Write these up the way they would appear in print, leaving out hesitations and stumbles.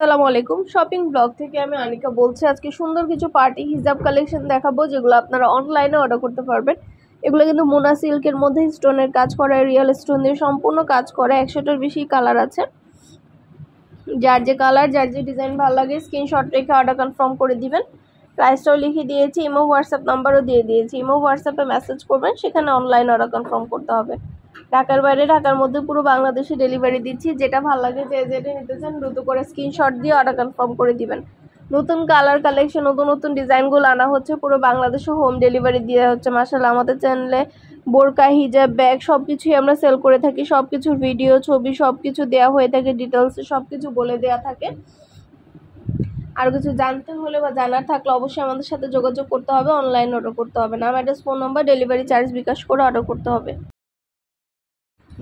আসসালামু আলাইকুম। Shopping blog থেকে আমি আনিকা বলছি। আজকে সুন্দর কিছু পার্টি হিজাব কালেকশন দেখাবো, যেগুলো আপনারা অনলাইনে অর্ডার করতে পারবেন। এগুলো কিন্তু মোনা সিল্কের মধ্যে স্টোনের কাজ করা, রিয়েল স্টোন দিয়ে সম্পূর্ণ কাজ করা। 100টার বেশি কালার আছে। যার যে কালার, যার যে ডিজাইন ভালো লাগে স্ক্রিনশট রেখে অর্ডার কনফার্ম করে দিবেন। প্রাইসটাও লিখে দিয়েছি, ইমো হোয়াটসঅ্যাপ নাম্বারও দিয়ে দিয়েছি। ইমো হোয়াটসঅ্যাপে মেসেজ করবেন, সেখানে অনলাইন অর্ডার কনফার্ম করতে হবে। ঢাকার বাইরে, ঢাকার মধ্যে পুরো বাংলাদেশে ডেলিভারি দিচ্ছি। যেটা ভালো লাগে, যে যেটা নিতে চান দ্রুত করে স্ক্রিনশট দিয়ে অর্ডার কনফার্ম করে দিবেন। নতুন কালার কালেকশন, নতুন নতুন ডিজাইনগুলো আনা হচ্ছে, পুরো বাংলাদেশে হোম ডেলিভারি দেওয়া হচ্ছে। মাশাআল্লাহ, আমাদের চ্যানেলে বোরকা, হিজাব, ব্যাগ সব কিছুই আমরা সেল করে থাকি। সব কিছুর ভিডিও, ছবি সব কিছু দেওয়া হয়ে থাকে, ডিটেলস সব কিছু বলে দেওয়া থাকে। আর কিছু জানতে হলে বা জানার থাকলে অবশ্যই আমাদের সাথে যোগাযোগ করতে হবে, অনলাইন অর্ডার করতে হবে। নাম, address, phone number, delivery charge bKash করে অর্ডার করতে হবে।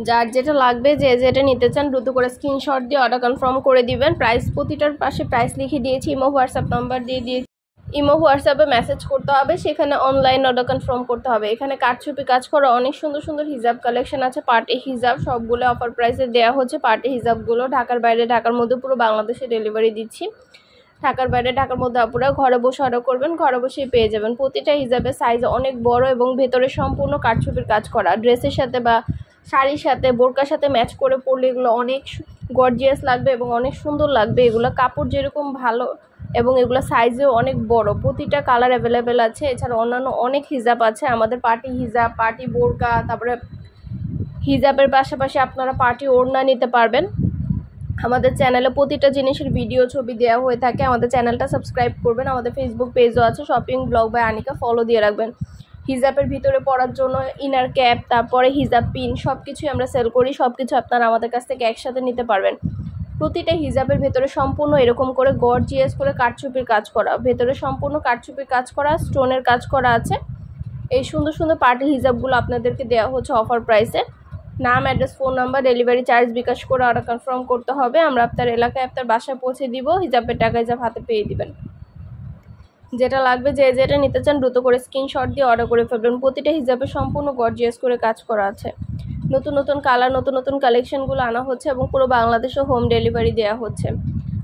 যার যেটা লাগবে, যে যেটা নিতে চান দ্রুত করে স্ক্রিনশট দিয়ে অর্ডার কনফার্ম করে দিবেন। প্রাইস প্রতিটার পাশে প্রাইস লিখে দিয়েছি, ইমো হোয়াটসঅ্যাপ নাম্বার দিয়ে দিয়েছি। ইমো হোয়াটসঅ্যাপে মেসেজ করতে হবে, সেখানে অনলাইন অর্ডার কনফার্ম করতে হবে। এখানে কারচুপি কাজ করা অনেক সুন্দর সুন্দর হিজাব কালেকশন আছে। পার্টি হিজাব সবগুলো অফার প্রাইসে দেওয়া হচ্ছে। পার্টি হিজাবগুলো ঢাকার বাইরে, ঢাকার মধ্যে পুরো বাংলাদেশে ডেলিভারি দিচ্ছি। ঢাকার বাইরে, ঢাকার মধ্যে আপনারা ঘরে বসে অর্ডার করবেন, ঘরে বসেই পেয়ে যাবেন। প্রতিটা হিজাবের সাইজ অনেক বড় এবং ভেতরে সম্পূর্ণ কারচুপির কাজ করা। ড্রেসের সাথে বা শাড়ির সাথে, বোরকার সাথে ম্যাচ করে পরলে এগুলো অনেক গর্জিয়াস লাগবে এবং অনেক সুন্দর লাগবে। এগুলো কাপড় যেরকম ভালো এবং এগুলো সাইজেও অনেক বড়। প্রতিটা কালার অ্যাভেলেবেল আছে। এছাড়া অন্যান্য অনেক হিজাব আছে আমাদের, পার্টি হিজাব, পার্টি বোরকা, তারপরে হিজাবের পাশাপাশি আপনারা পার্টি ওড়না নিতে পারবেন। আমাদের চ্যানেলে প্রতিটা জিনিসের ভিডিও, ছবি দেওয়া হয়ে থাকে। আমাদের চ্যানেলটা সাবস্ক্রাইব করবেন। আমাদের ফেসবুক পেজও আছে, shopping blog by Anika, follow দিয়ে রাখবেন। হিজাবের ভিতরে পরার জন্য ইনার ক্যাপ, তারপরে হিজাব পিন সব কিছুই আমরা সেল করি। সব কিছু আপনারা আমাদের কাছ থেকে একসাথে নিতে পারবেন। প্রতিটা হিজাবের ভেতরে সম্পূর্ণ এরকম করে গর্জিয়াস করে কারচুপির কাজ করা, ভেতরে সম্পূর্ণ কারচুপির কাজ করা, স্টোনের কাজ করা আছে। এই সুন্দর সুন্দর পার্টি হিজাবগুলো আপনাদেরকে দেওয়া হচ্ছে অফার প্রাইসে। নাম, address, phone number, delivery charge bKash করে অর্ডার কনফার্ম করতে হবে। আমরা আপনার এলাকায়, আপনার বাসায় পৌঁছে দিব। হিজাবের টাকা হিজাব হাতে পেয়ে দিবেন। যেটা লাগবে, যে যেটা নিতে চান দ্রুত করে স্ক্রিনশট দিয়ে অর্ডার করে ফেলবেন। প্রতিটা হিজাবে সম্পূর্ণ গর্জিয়াস করে কাজ করা আছে। নতুন নতুন কালার, নতুন নতুন কালেকশনগুলো আনা হচ্ছে এবং পুরো বাংলাদেশে হোম ডেলিভারি দেওয়া হচ্ছে।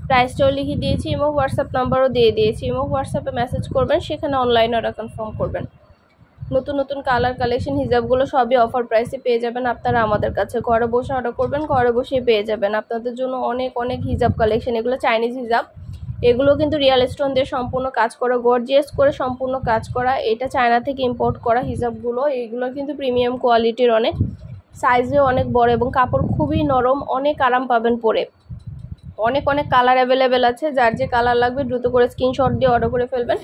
প্রাইসটাও লিখে দিয়েছি, ইমো হোয়াটসঅ্যাপ নাম্বারও দিয়ে দিয়েছি। ইমো হোয়াটসঅ্যাপে মেসেজ করবেন, সেখানে অনলাইন অর্ডার কনফার্ম করবেন। নতুন নতুন কালার কালেকশন হিজাবগুলো সবই অফার প্রাইসে পেয়ে যাবেন আপনারা আমাদের কাছে। ঘরে বসে অর্ডার করবেন, ঘরে বসেই পেয়ে যাবেন। আপনাদের জন্য অনেক অনেক হিজাব কালেকশন। এগুলো চাইনিজ হিজাব, এগুলো কিন্তু রিয়েল স্টোন দিয়ে সম্পূর্ণ কাজ করা, গর্জিয়াস করে সম্পূর্ণ কাজ করা। এটা চায়না থেকে ইম্পোর্ট করা হিজাবগুলো। এগুলো কিন্তু প্রিমিয়াম কোয়ালিটির, অনেক সাইজেও অনেক বড় এবং কাপড় খুবই নরম, অনেক আরাম পাবেন পরে। অনেক অনেক কালার অ্যাভেলেবেল আছে। যার যে কালার লাগবে দ্রুত করে স্ক্রিনশট দিয়ে অর্ডার করে ফেলবেন।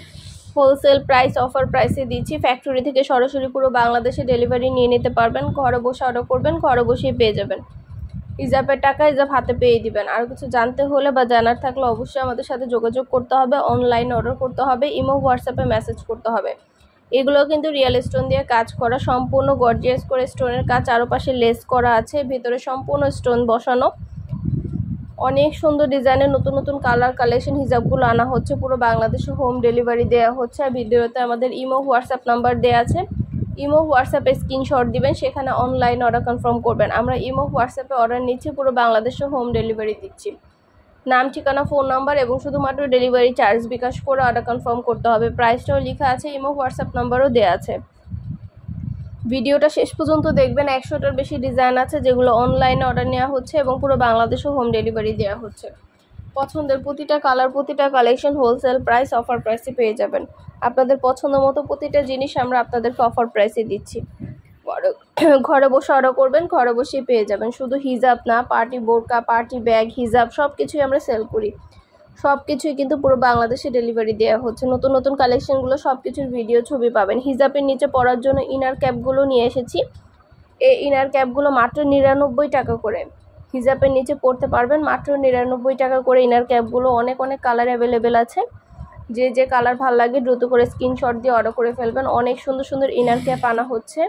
হোলসেল প্রাইস, অফার প্রাইসে দিচ্ছি। ফ্যাক্টরি থেকে সরাসরি পুরো বাংলাদেশে ডেলিভারি নিয়ে নিতে পারবেন। ঘরে বসে অর্ডার করবেন, ঘরে বসেই পেয়ে যাবেন। হিজাবের টাকা হিজাব হাতে পেয়ে দিবেন। আর কিছু জানতে হলে বা জানার থাকলে অবশ্যই আমাদের সাথে যোগাযোগ করতে হবে, অনলাইন অর্ডার করতে হবে, ইমো হোয়াটসঅ্যাপে মেসেজ করতে হবে। এগুলো কিন্তু রিয়েল স্টোন দিয়ে কাজ করা, সম্পূর্ণ গর্জিয়াস করে স্টোনের কাজ, চারপাশে লেস করা আছে, ভেতরে সম্পূর্ণ স্টোন বসানো। অনেক সুন্দর ডিজাইনের নতুন নতুন কালার কালেকশন হিজাবগুলো আনা হচ্ছে। পুরো বাংলাদেশে হোম ডেলিভারি দেওয়া হচ্ছে। আর ভিডিওতে আমাদের ইমো হোয়াটসঅ্যাপ নাম্বার দেওয়া আছে। ইমো হোয়াটসঅ্যাপে স্ক্রিনশট দিবেন, সেখানে অনলাইন অর্ডার কনফার্ম করবেন। আমরা ইমো হোয়াটসঅ্যাপে অর্ডার নিচ্ছি, পুরো বাংলাদেশে হোম ডেলিভারি দিচ্ছি। নাম, ঠিকানা, ফোন নাম্বার এবং শুধুমাত্র ডেলিভারি চার্জ বিকাশ করে অর্ডার কনফার্ম করতে হবে। প্রাইসটাও লেখা আছে, ইমো হোয়াটসঅ্যাপ নাম্বারও দেওয়া আছে। ভিডিওটা শেষ পর্যন্ত দেখবেন। 100টার বেশি ডিজাইন আছে, যেগুলো অনলাইনে অর্ডার নেওয়া হচ্ছে এবং পুরো বাংলাদেশে হোম ডেলিভারি দেওয়া হচ্ছে। পছন্দের প্রতিটা কালার, প্রতিটা কালেকশন হোলসেল প্রাইস, অফার প্রাইসে পেয়ে যাবেন। আপনাদের পছন্দ মতো প্রতিটা জিনিস আমরা আপনাদেরকে অফার প্রাইসে দিচ্ছি। ঘরে বসে অর্ডার করবেন, ঘরে বসেই পেয়ে যাবেন। শুধু হিজাব না, পার্টি বোরকা, পার্টি ব্যাগ, হিজাব সব কিছুই আমরা সেল করি। সব কিছুই কিন্তু পুরো বাংলাদেশে ডেলিভারি দেওয়া হচ্ছে। নতুন নতুন কালেকশনগুলো সব কিছুর ভিডিও, ছবি পাবেন। হিজাবের নিচে পরার জন্য ইনার ক্যাপগুলো নিয়ে এসেছি। এই ইনার ক্যাপগুলো মাত্র 99 টাকা করে। হিজাবের নিচে পরতে পারবেন মাত্র 99 টাকা করে। ইনার ক্যাপগুলো অনেক অনেক কালার অ্যাভেলেবেল আছে। যে যে কালার ভালো লাগে দ্রুত করে স্ক্রিনশট দিয়ে অর্ডার করে ফেলবেন। অনেক সুন্দর সুন্দর ইনার ক্যাপ আনা হচ্ছে।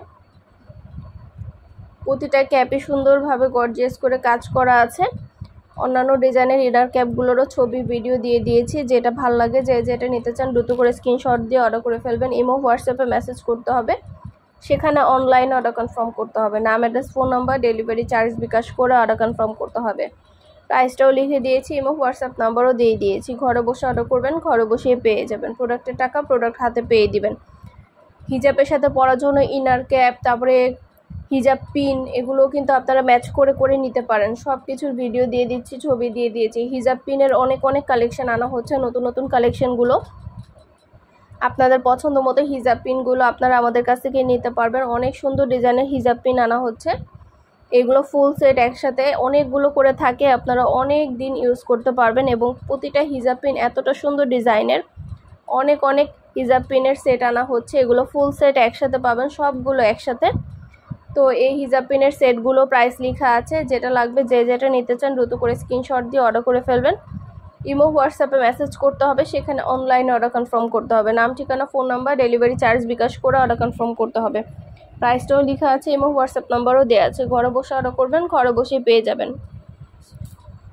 প্রতিটা ক্যাপে সুন্দরভাবে গর্জিয়াস করে কাজ করা আছে। অন্যান্য ডিজাইনের ইনার ক্যাপগুলোরও ছবি, ভিডিও দিয়ে দিয়েছি। যেটা ভালো লাগে, যে যেটা নিতে চান দ্রুত করে স্ক্রিনশট দিয়ে অর্ডার করে ফেলবেন। ইমো হোয়াটসঅ্যাপে মেসেজ করতে হবে, সেখানে অনলাইন অর্ডার কনফার্ম করতে হবে। নাম, address, phone number, delivery charge bKash করে অর্ডার কনফার্ম করতে হবে। প্রাইসটাও লিখে দিয়েছি এবং হোয়াটসঅ্যাপ নাম্বারও দিয়ে দিয়েছি। ঘরে বসে অর্ডার করবেন, ঘরে বসেই পেয়ে যাবেন। প্রোডাক্টের টাকা প্রোডাক্ট হাতে পেয়ে দিবেন। হিজাবের সাথে পরার জন্য ইনার ক্যাপ, তারপরে হিজাব পিন, এগুলো কিন্তু আপনারা ম্যাচ করে করে নিতে পারেন। সব কিছুর ভিডিও দিয়ে দিচ্ছি, ছবি দিয়ে দিয়েছি। হিজাব পিনের অনেক অনেক কালেকশন আনা হচ্ছে, নতুন নতুন কালেকশনগুলো। আপনাদের পছন্দ মতো হিজাব পিনগুলো আপনারা আমাদের কাছ থেকে নিতে পারবেন। অনেক সুন্দর ডিজাইনের হিজাব পিন আনা হচ্ছে। এগুলো ফুল সেট একসাথে অনেকগুলো করে থাকে, আপনারা অনেক দিন ইউজ করতে পারবেন। এবং প্রতিটা হিজাব পিন এতটা সুন্দর ডিজাইনের, অনেক অনেক হিজাব পিনের সেট আনা হচ্ছে। এগুলো ফুল সেট একসাথে পাবেন, সবগুলো একসাথে। তো এই হিজাব পিনের সেটগুলো প্রাইস লেখা আছে, যেটা লাগবে যে যেটা নিতে চান দ্রুত করে স্ক্রিনশট দিয়ে অর্ডার করে ফেলবেন। ইমো হোয়াটসঅ্যাপে মেসেজ করতে হবে, সেখানে অনলাইনে অর্ডার কনফার্ম করতে হবে। নাম ঠিকানা phone number delivery charge bKash করে অর্ডার কনফার্ম করতে হবে। প্রাইসটাও লেখা আছে, ইমো হোয়াটসঅ্যাপ নাম্বারও দেওয়া আছে। ঘরে বসে অর্ডার করবেন, ঘরে বসেই পেয়ে যাবেন।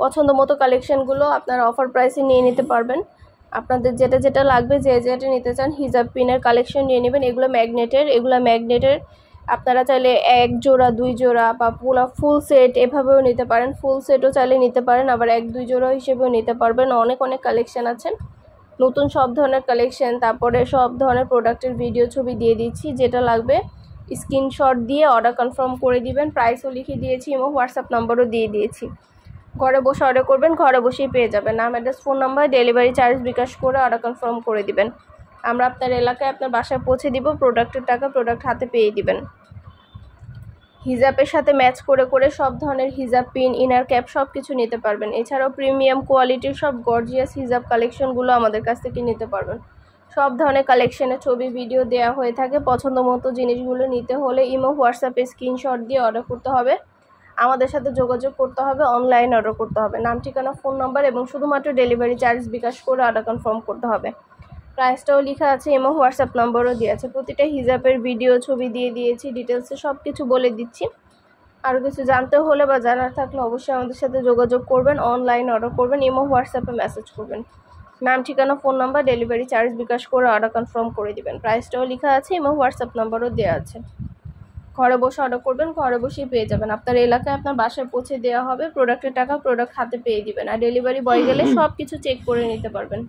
পছন্দ মতো কালেকশনগুলো আপনারা অফার প্রাইসে নিয়ে নিতে পারবেন। আপনাদের যেটা যেটা লাগবে, যে যেটা নিতে চান, হিজাব পিনের কালেকশন নিয়ে নেবেন। এগুলো ম্যাগনেটের আপনারা চাইলে 1 জোড়া 2 জোড়া বা পুরো ফুল সেট এভাবেও নিতে পারেন। ফুল সেটও চাইলে নিতে পারেন, আবার 1-2 জোড়া হিসেবেও নিতে পারবেন। অনেক অনেক কালেকশন আছে, নতুন সব ধরনের কালেকশন। তারপরে সব ধরনের প্রোডাক্টের ভিডিও ছবি দিয়ে দিচ্ছি, যেটা লাগবে স্ক্রিনশট দিয়ে অর্ডার কনফার্ম করে দিবেন। প্রাইসও লিখে দিয়েছি এবং হোয়াটসঅ্যাপ নাম্বারও দিয়ে দিয়েছি। ঘরে বসে অর্ডার করবেন, ঘরে বসেই পেয়ে যাবেন। নাম, address, phone number delivery charge bKash করে অর্ডার কনফার্ম করে দিবেন। আমরা আপনার এলাকায় আপনার বাসায় পৌঁছে দিব। প্রোডাক্টের টাকা প্রোডাক্ট হাতে পেয়ে দিবেন। হিজাবের সাথে ম্যাচ করে করে সব ধরনের হিজাব পিন, ইনার ক্যাপ সব কিছু নিতে পারবেন। এছাড়াও প্রিমিয়াম কোয়ালিটির সব গর্জিয়াস হিজাব কালেকশনগুলো আমাদের কাছ থেকে নিতে পারবেন। সব ধরনের কালেকশনের ছবি ভিডিও দেওয়া হয়ে থাকে। পছন্দ মতো জিনিসগুলো নিতে হলে ইমো হোয়াটসঅ্যাপে স্ক্রিনশট দিয়ে অর্ডার করতে হবে, আমাদের সাথে যোগাযোগ করতে হবে, অনলাইন অর্ডার করতে হবে। নাম ঠিকানা ফোন নাম্বার এবং শুধুমাত্র ডেলিভারি চার্জ বিকাশ করে অর্ডার কনফার্ম করতে হবে। প্রাইসটাও লেখা আছে এবং হোয়াটসঅ্যাপ নাম্বারও দেওয়া আছে। প্রতিটা হিজাবের ভিডিও ছবি দিয়ে দিয়েছি, ডিটেলসে সব কিছু বলে দিচ্ছি। আরও কিছু জানতে হলে বা জানার থাকলে অবশ্যই আমাদের সাথে যোগাযোগ করবেন, অনলাইন অর্ডার করবেন, ইমো হোয়াটসঅ্যাপে মেসেজ করবেন। নাম ঠিকানা phone number delivery charge bKash করে অর্ডার কনফার্ম করে দিবেন। প্রাইসটাও লেখা আছে এবং হোয়াটসঅ্যাপ নাম্বারও দেওয়া আছে। ঘরে বসে অর্ডার করবেন, ঘরে বসেই পেয়ে যাবেন। আপনার এলাকায় আপনার বাসায় পৌঁছে দেওয়া হবে। প্রোডাক্টের টাকা প্রোডাক্ট হাতে পেয়ে দিবেন। আর ডেলিভারি বয় গেলে সব কিছু চেক করে নিতে পারবেন।